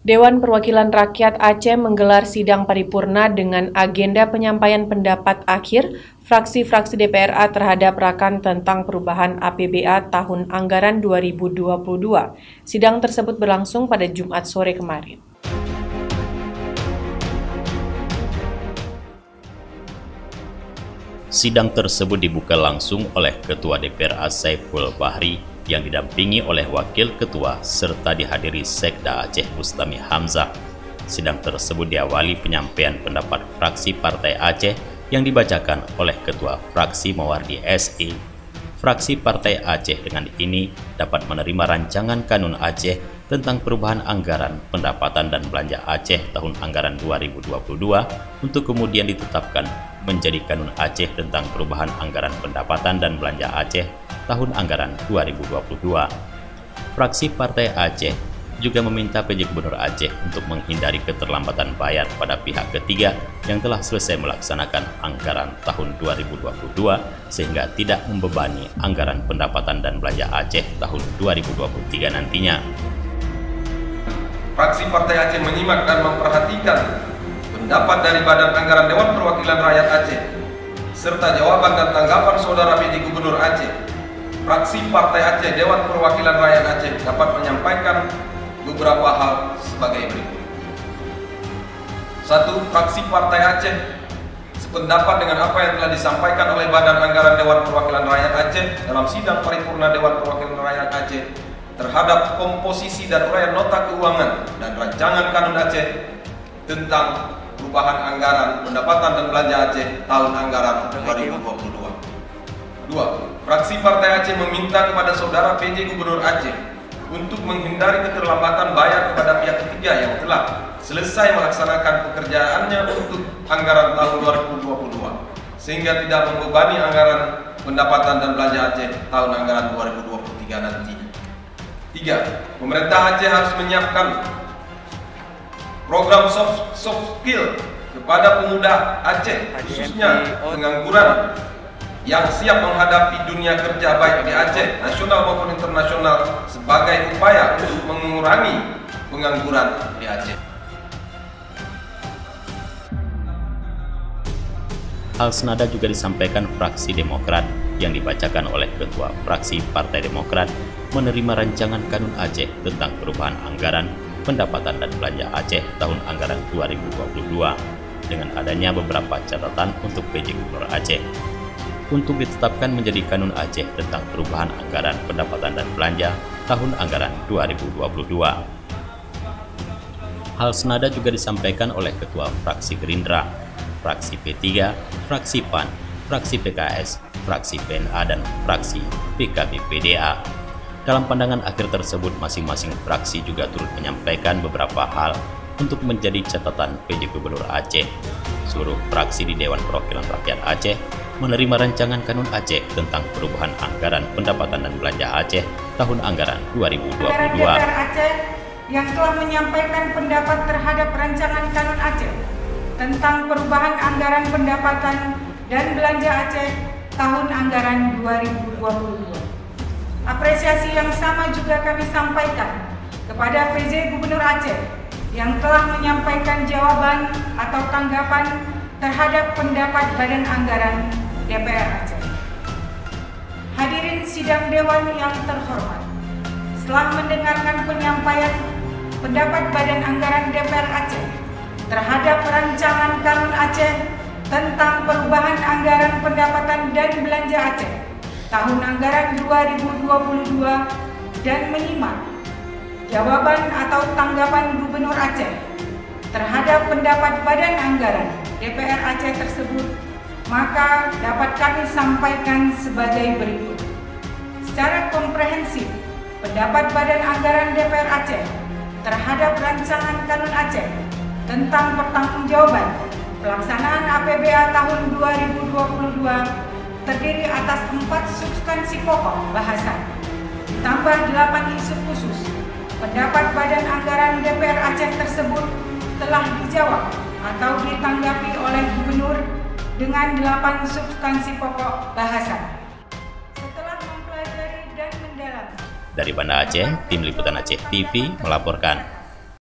Dewan Perwakilan Rakyat Aceh menggelar sidang paripurna dengan agenda penyampaian pendapat akhir fraksi-fraksi DPRA terhadap Rakan tentang perubahan APBA tahun anggaran 2022. Sidang tersebut berlangsung pada Jumat sore kemarin. Sidang tersebut dibuka langsung oleh Ketua DPRA Saiful Bahri yang didampingi oleh Wakil Ketua serta dihadiri Sekda Aceh Bustami Hamzah. Sidang tersebut diawali penyampaian pendapat fraksi Partai Aceh yang dibacakan oleh Ketua Fraksi Mawardi SE. Fraksi Partai Aceh dengan ini dapat menerima rancangan Kanun Aceh tentang perubahan anggaran pendapatan dan belanja Aceh tahun anggaran 2022 untuk kemudian ditetapkan menjadi Kanun Aceh tentang perubahan anggaran pendapatan dan belanja Aceh tahun anggaran 2022. Fraksi Partai Aceh juga meminta PJ Gubernur Aceh untuk menghindari keterlambatan bayar pada pihak ketiga yang telah selesai melaksanakan anggaran tahun 2022 sehingga tidak membebani anggaran pendapatan dan belanja Aceh tahun 2023 nantinya. Fraksi Partai Aceh menyimak dan memperhatikan pendapat dari Badan Anggaran Dewan Perwakilan Rakyat Aceh serta jawaban dan tanggapan Saudara PJ Gubernur Aceh. Fraksi Partai Aceh Dewan Perwakilan Rakyat Aceh dapat menyampaikan beberapa hal sebagai berikut. 1. Fraksi Partai Aceh sependapat dengan apa yang telah disampaikan oleh Badan Anggaran Dewan Perwakilan Rakyat Aceh dalam sidang paripurna Dewan Perwakilan Rakyat Aceh terhadap komposisi dan uraian nota keuangan dan rancangan Kanun Aceh tentang perubahan anggaran pendapatan dan belanja Aceh tahun anggaran 2022. 2. Fraksi Partai Aceh meminta kepada Saudara PJ Gubernur Aceh untuk menghindari keterlambatan bayar kepada pihak ketiga yang telah selesai melaksanakan pekerjaannya untuk anggaran tahun 2022 sehingga tidak membebani anggaran pendapatan dan belanja Aceh tahun anggaran 2023 nanti. 3. Pemerintah Aceh harus menyiapkan program soft skill kepada pemuda Aceh, khususnya pengangguran yang siap menghadapi dunia kerja baik di Aceh, nasional maupun internasional sebagai upaya untuk mengurangi pengangguran di Aceh. Hal senada juga disampaikan fraksi Demokrat yang dibacakan oleh Ketua Fraksi Partai Demokrat menerima rancangan Kanun Aceh tentang perubahan anggaran pendapatan dan belanja Aceh tahun anggaran 2022 dengan adanya beberapa catatan untuk PJ Gubernur Aceh untuk ditetapkan menjadi Kanun Aceh tentang perubahan anggaran pendapatan dan belanja tahun anggaran 2022. Hal senada juga disampaikan oleh Ketua Fraksi Gerindra, Fraksi P3, Fraksi PAN, Fraksi PKS, Fraksi PNA, dan Fraksi PKB-PDA. Dalam pandangan akhir tersebut, masing-masing fraksi juga turut menyampaikan beberapa hal untuk menjadi catatan PJ Gubernur Aceh. Seluruh fraksi di Dewan Perwakilan Rakyat Aceh menerima rancangan Kanun Aceh tentang perubahan anggaran pendapatan dan belanja Aceh tahun anggaran 2022. DPR Aceh yang telah menyampaikan pendapat terhadap rancangan Kanun Aceh tentang perubahan anggaran pendapatan dan belanja Aceh tahun anggaran 2022. Apresiasi yang sama juga kami sampaikan kepada PJ Gubernur Aceh yang telah menyampaikan jawaban atau tanggapan terhadap pendapat Badan Anggaran DPR Aceh. Hadirin sidang Dewan yang terhormat, setelah mendengarkan penyampaian pendapat Badan Anggaran DPR Aceh terhadap rancangan Kanun Aceh tentang perubahan anggaran pendapatan dan belanja Aceh tahun anggaran 2022 dan menyimak jawaban atau tanggapan Gubernur Aceh terhadap pendapat Badan Anggaran DPR Aceh tersebut, maka dapat kami sampaikan sebagai berikut. Secara komprehensif, pendapat Badan Anggaran DPR Aceh terhadap rancangan Kanun Aceh tentang pertanggungjawaban pelaksanaan APBA tahun 2022 terdiri atas 4 substansi pokok bahasan, ditambah 8 isu khusus. Pendapat Badan Anggaran DPR Aceh tersebut telah dijawab atau ditanggapi oleh Gubernur dengan 8 substansi pokok bahasan. Setelah mempelajari dan mendalami. Dari Banda Aceh, Tim Liputan Aceh TV melaporkan.